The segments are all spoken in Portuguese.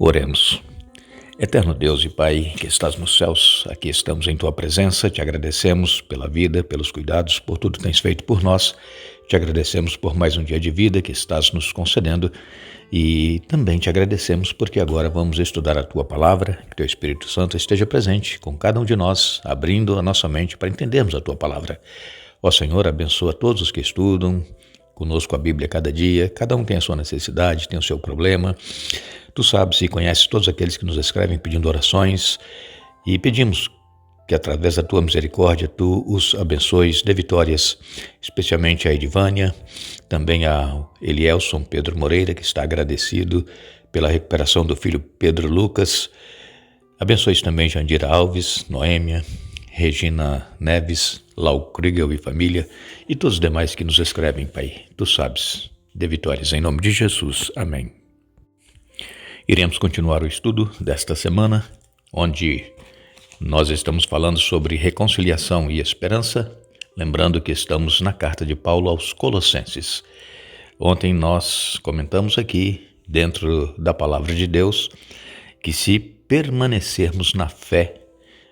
Oremos. Eterno Deus e Pai, que estás nos céus, aqui estamos em Tua presença, te agradecemos pela vida, pelos cuidados, por tudo que tens feito por nós, te agradecemos por mais um dia de vida que estás nos concedendo e também te agradecemos porque agora vamos estudar a Tua Palavra, que Teu Espírito Santo esteja presente com cada um de nós, abrindo a nossa mente para entendermos a Tua Palavra. Ó Senhor, abençoa todos os que estudam conosco a Bíblia cada dia, cada um tem a sua necessidade, tem o seu problema. Tu sabes e conheces todos aqueles que nos escrevem pedindo orações e pedimos que através da Tua misericórdia Tu os abençoes, dê vitórias, especialmente a Edivânia, também a Elielson Pedro Moreira, que está agradecido pela recuperação do filho Pedro Lucas. Abençoes também Jandira Alves, Noêmia, Regina Neves, Lau Kriegel e família e todos os demais que nos escrevem, Pai. Tu sabes, dê vitórias em nome de Jesus. Amém. Iremos continuar o estudo desta semana, onde nós estamos falando sobre reconciliação e esperança, lembrando que estamos na carta de Paulo aos Colossenses. Ontem nós comentamos aqui, dentro da palavra de Deus, que se permanecermos na fé,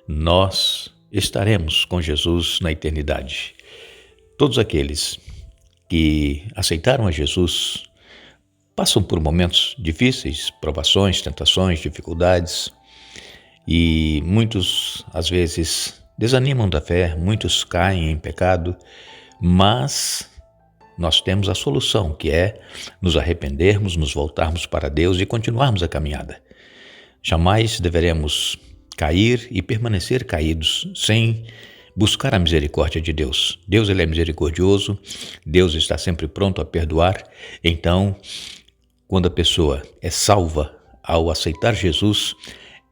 nós estaremos com Jesus na eternidade. Todos aqueles que aceitaram a Jesus passam por momentos difíceis, provações, tentações, dificuldades, e muitos, às vezes, desanimam da fé, muitos caem em pecado, mas nós temos a solução, que é nos arrependermos, nos voltarmos para Deus e continuarmos a caminhada. Jamais deveremos cair e permanecer caídos sem buscar a misericórdia de Deus. Deus, Ele é misericordioso, Deus está sempre pronto a perdoar. Então, quando a pessoa é salva ao aceitar Jesus,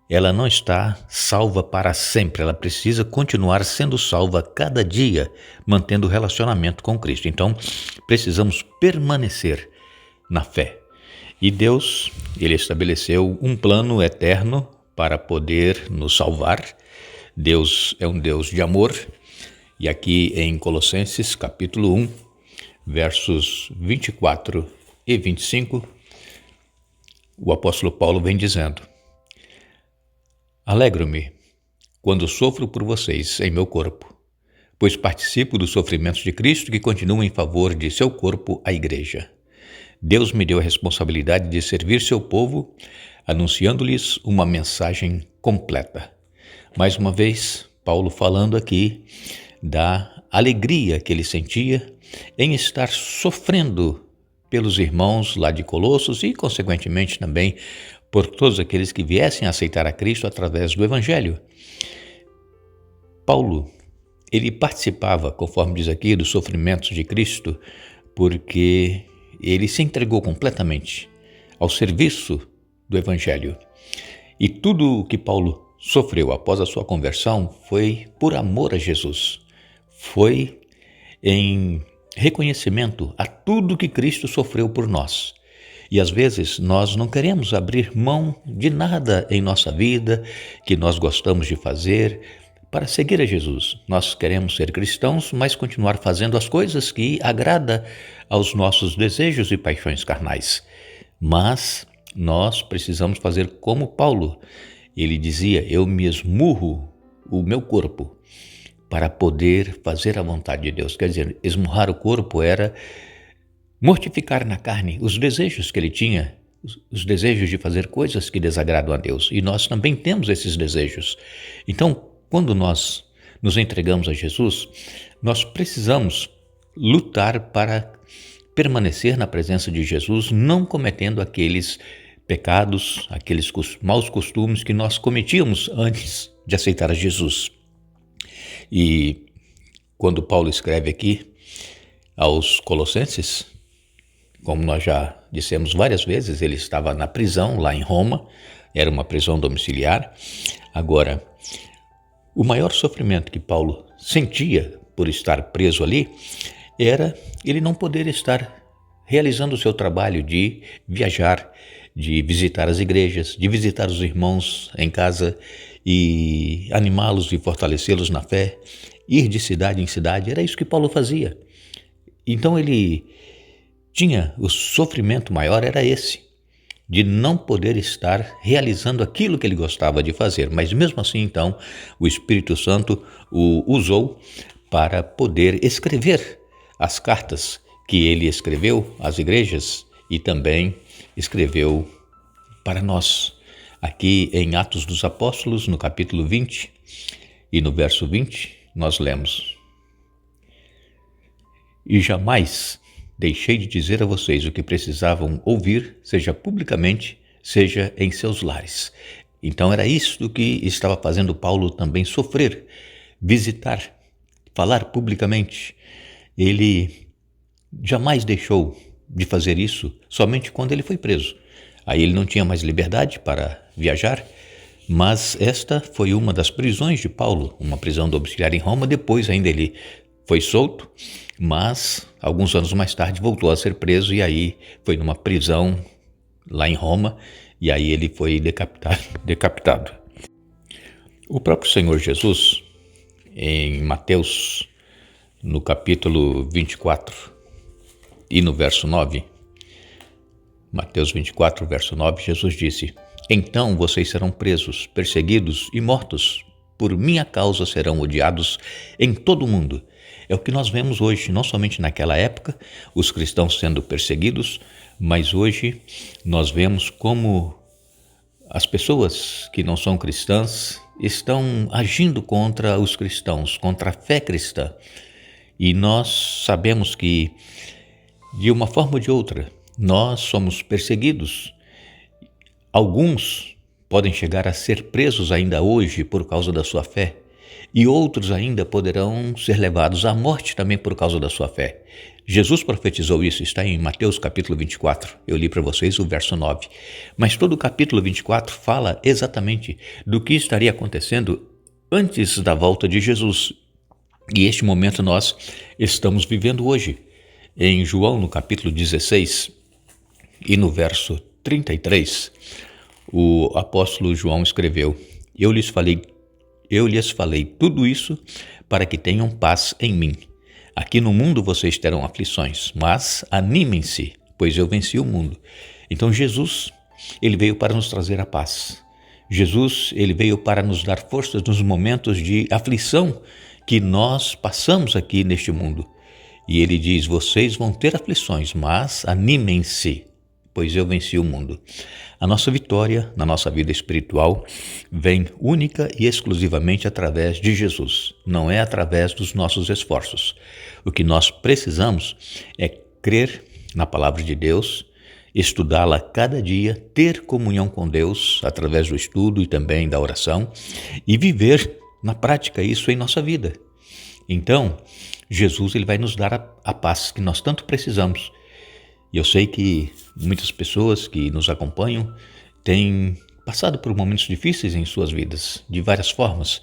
ela não está salva para sempre, ela precisa continuar sendo salva cada dia, mantendo o relacionamento com Cristo. Então, precisamos permanecer na fé. E Deus, Ele estabeleceu um plano eterno para poder nos salvar. Deus é um Deus de amor. E aqui em Colossenses, capítulo 1, versos 24 e 25, o apóstolo Paulo vem dizendo: Alegro-me quando sofro por vocês em meu corpo, pois participo dos sofrimentos de Cristo que continuam em favor de seu corpo, a igreja. Deus me deu a responsabilidade de servir seu povo, anunciando-lhes uma mensagem completa. Mais uma vez, Paulo falando aqui da alegria que ele sentia em estar sofrendo pelos irmãos lá de Colossos e, consequentemente, também por todos aqueles que viessem a aceitar a Cristo através do Evangelho. Paulo, ele participava, conforme diz aqui, dos sofrimentos de Cristo, porque ele se entregou completamente ao serviço do Evangelho. E tudo o que Paulo sofreu após a sua conversão foi por amor a Jesus. Foi em reconhecimento a tudo que Cristo sofreu por nós. E às vezes nós não queremos abrir mão de nada em nossa vida que nós gostamos de fazer para seguir a Jesus. Nós queremos ser cristãos, mas continuar fazendo as coisas que agradam aos nossos desejos e paixões carnais. Mas nós precisamos fazer como Paulo. Ele dizia: eu me esmurro o meu corpo para poder fazer a vontade de Deus. Quer dizer, esmurrar o corpo era mortificar na carne os desejos que ele tinha, os desejos de fazer coisas que desagradam a Deus. E nós também temos esses desejos. Então, quando nós nos entregamos a Jesus, nós precisamos lutar para permanecer na presença de Jesus, não cometendo aqueles pecados, aqueles maus costumes que nós cometíamos antes de aceitar a Jesus. E quando Paulo escreve aqui aos Colossenses, como nós já dissemos várias vezes, ele estava na prisão lá em Roma, era uma prisão domiciliar. Agora, o maior sofrimento que Paulo sentia por estar preso ali era ele não poder estar realizando o seu trabalho de viajar, de visitar as igrejas, de visitar os irmãos em casa e animá-los e fortalecê-los na fé, ir de cidade em cidade. Era isso que Paulo fazia. Então ele tinha, o sofrimento maior era esse, de não poder estar realizando aquilo que ele gostava de fazer. Mas mesmo assim, então, o Espírito Santo o usou para poder escrever as cartas que ele escreveu às igrejas e também escreveu para nós. Aqui em Atos dos Apóstolos, no capítulo 20 e no verso 20, nós lemos: E jamais deixei de dizer a vocês o que precisavam ouvir, seja publicamente, seja em seus lares. Então era isso que estava fazendo Paulo também sofrer, visitar, falar publicamente. Ele jamais deixou de fazer isso somente quando ele foi preso. Aí ele não tinha mais liberdade para viajar, mas esta foi uma das prisões de Paulo, uma prisão domiciliar em Roma. Depois ainda ele foi solto, mas alguns anos mais tarde voltou a ser preso, e aí foi numa prisão lá em Roma, e aí ele foi decapitado. O próprio Senhor Jesus, em Mateus, no capítulo 24 e no verso 9, Mateus 24, verso 9, Jesus disse: Então vocês serão presos, perseguidos e mortos. Por minha causa serão odiados em todo o mundo. É o que nós vemos hoje, não somente naquela época, os cristãos sendo perseguidos, mas hoje nós vemos como as pessoas que não são cristãs estão agindo contra os cristãos, contra a fé cristã. E nós sabemos que, de uma forma ou de outra, nós somos perseguidos. Alguns podem chegar a ser presos ainda hoje por causa da sua fé, e outros ainda poderão ser levados à morte também por causa da sua fé. Jesus profetizou isso, está em Mateus capítulo 24, eu li para vocês o verso 9. Mas todo o capítulo 24 fala exatamente do que estaria acontecendo antes da volta de Jesus. E este momento nós estamos vivendo hoje. Em João, no capítulo 16 e no verso 33, o apóstolo João escreveu: Eu lhes falei tudo isso para que tenham paz em mim. Aqui no mundo vocês terão aflições, mas animem-se, pois eu venci o mundo. Então Jesus, ele veio para nos trazer a paz. Jesus, ele veio para nos dar forças nos momentos de aflição que nós passamos aqui neste mundo. E ele diz: vocês vão ter aflições, mas animem-se, pois eu venci o mundo. A nossa vitória na nossa vida espiritual vem única e exclusivamente através de Jesus, não é através dos nossos esforços. O que nós precisamos é crer na palavra de Deus, estudá-la cada dia, ter comunhão com Deus através do estudo e também da oração, e viver na prática isso em nossa vida. Então, Jesus, ele vai nos dar a paz que nós tanto precisamos. E eu sei que muitas pessoas que nos acompanham têm passado por momentos difíceis em suas vidas, de várias formas,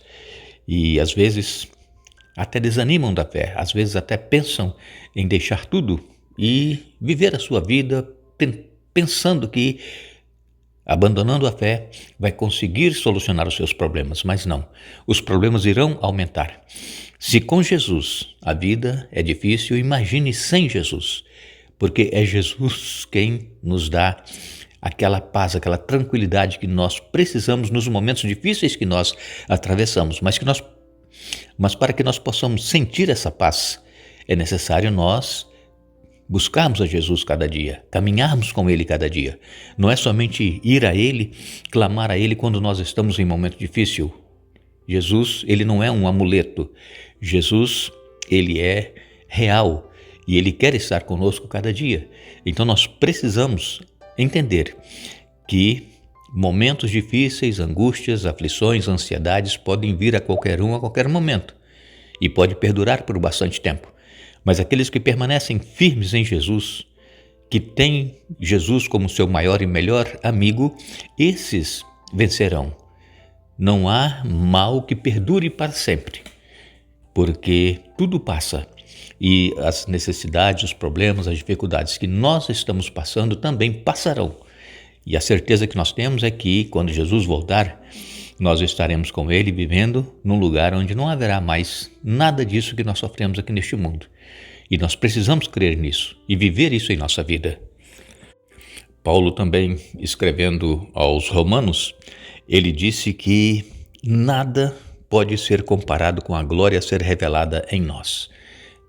e às vezes até desanimam da fé, às vezes até pensam em deixar tudo e viver a sua vida pensando que, abandonando a fé, vai conseguir solucionar os seus problemas, mas não, os problemas irão aumentar. Se com Jesus a vida é difícil, imagine sem Jesus, porque é Jesus quem nos dá aquela paz, aquela tranquilidade que nós precisamos nos momentos difíceis que nós atravessamos, mas para que nós possamos sentir essa paz, é necessário nós buscarmos a Jesus cada dia, caminharmos com Ele cada dia. Não é somente ir a Ele, clamar a Ele quando nós estamos em momento difícil. Jesus, Ele não é um amuleto. Jesus, Ele é real e Ele quer estar conosco cada dia. Então nós precisamos entender que momentos difíceis, angústias, aflições, ansiedades podem vir a qualquer um a qualquer momento e pode perdurar por bastante tempo. Mas aqueles que permanecem firmes em Jesus, que têm Jesus como seu maior e melhor amigo, esses vencerão. Não há mal que perdure para sempre, porque tudo passa e as necessidades, os problemas, as dificuldades que nós estamos passando também passarão. E a certeza que nós temos é que quando Jesus voltar, nós estaremos com Ele vivendo num lugar onde não haverá mais nada disso que nós sofremos aqui neste mundo. E nós precisamos crer nisso e viver isso em nossa vida. Paulo também, escrevendo aos Romanos, ele disse que nada pode ser comparado com a glória a ser revelada em nós.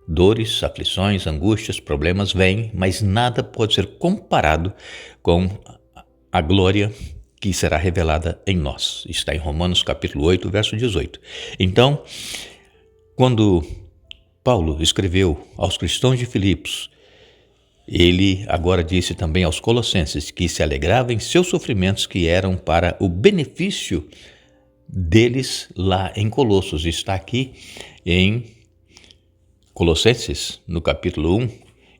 Dores, aflições, angústias, problemas vêm, mas nada pode ser comparado com a glória que será revelada em nós. Está em Romanos capítulo 8, verso 18. Então, quando Paulo escreveu aos cristãos de Filipos, ele agora disse também aos colossenses que se alegrava em seus sofrimentos, que eram para o benefício deles lá em Colossos. Está aqui em Colossenses, no capítulo 1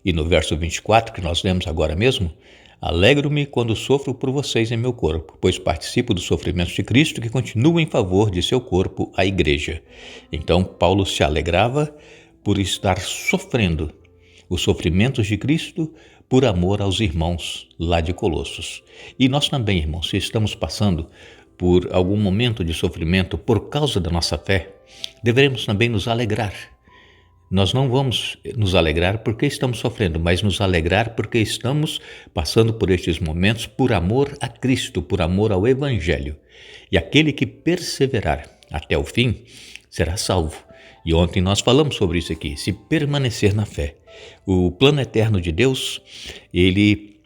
e no verso 24, que nós lemos agora mesmo. Alegro-me quando sofro por vocês em meu corpo, pois participo dos sofrimentos de Cristo, que continua em favor de seu corpo, a igreja. Então Paulo se alegrava por estar sofrendo os sofrimentos de Cristo por amor aos irmãos lá de Colossos. E nós também, irmãos, se estamos passando por algum momento de sofrimento por causa da nossa fé, deveremos também nos alegrar. Nós não vamos nos alegrar porque estamos sofrendo, mas nos alegrar porque estamos passando por estes momentos por amor a Cristo, por amor ao Evangelho. E aquele que perseverar até o fim será salvo. E ontem nós falamos sobre isso aqui, se permanecer na fé. O plano eterno de Deus, ele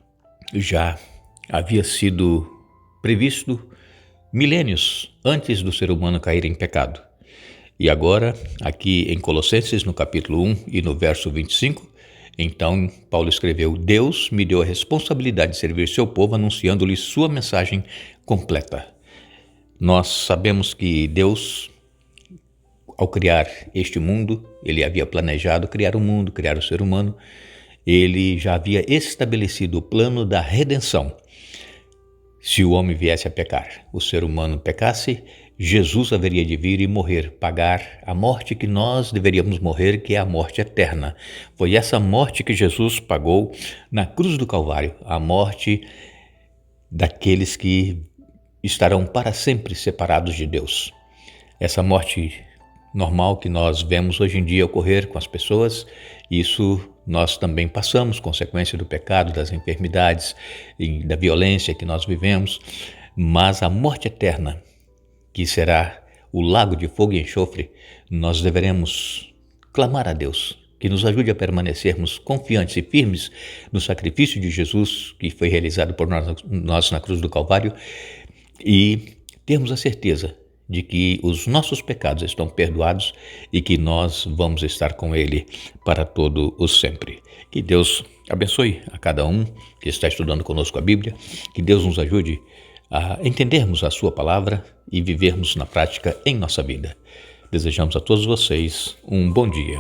já havia sido previsto milênios antes do ser humano cair em pecado. E agora, aqui em Colossenses, no capítulo 1 e no verso 25, então Paulo escreveu: Deus me deu a responsabilidade de servir seu povo, anunciando-lhe sua mensagem completa. Nós sabemos que Deus, ao criar este mundo, ele havia planejado criar o mundo, criar o ser humano. Ele já havia estabelecido o plano da redenção. Se o homem viesse a pecar, o ser humano pecasse, Jesus haveria de vir e morrer, pagar a morte que nós deveríamos morrer, que é a morte eterna. Foi essa morte que Jesus pagou na cruz do Calvário, a morte daqueles que estarão para sempre separados de Deus. Essa morte normal que nós vemos hoje em dia ocorrer com as pessoas, isso nós também passamos, consequência do pecado, das enfermidades e da violência que nós vivemos, mas a morte eterna, que será o lago de fogo e enxofre, nós deveremos clamar a Deus que nos ajude a permanecermos confiantes e firmes no sacrifício de Jesus que foi realizado por nós na cruz do Calvário e termos a certeza de que os nossos pecados estão perdoados e que nós vamos estar com Ele para todo o sempre. Que Deus abençoe a cada um que está estudando conosco a Bíblia, que Deus nos ajude a entendermos a sua palavra e vivermos na prática em nossa vida. Desejamos a todos vocês um bom dia.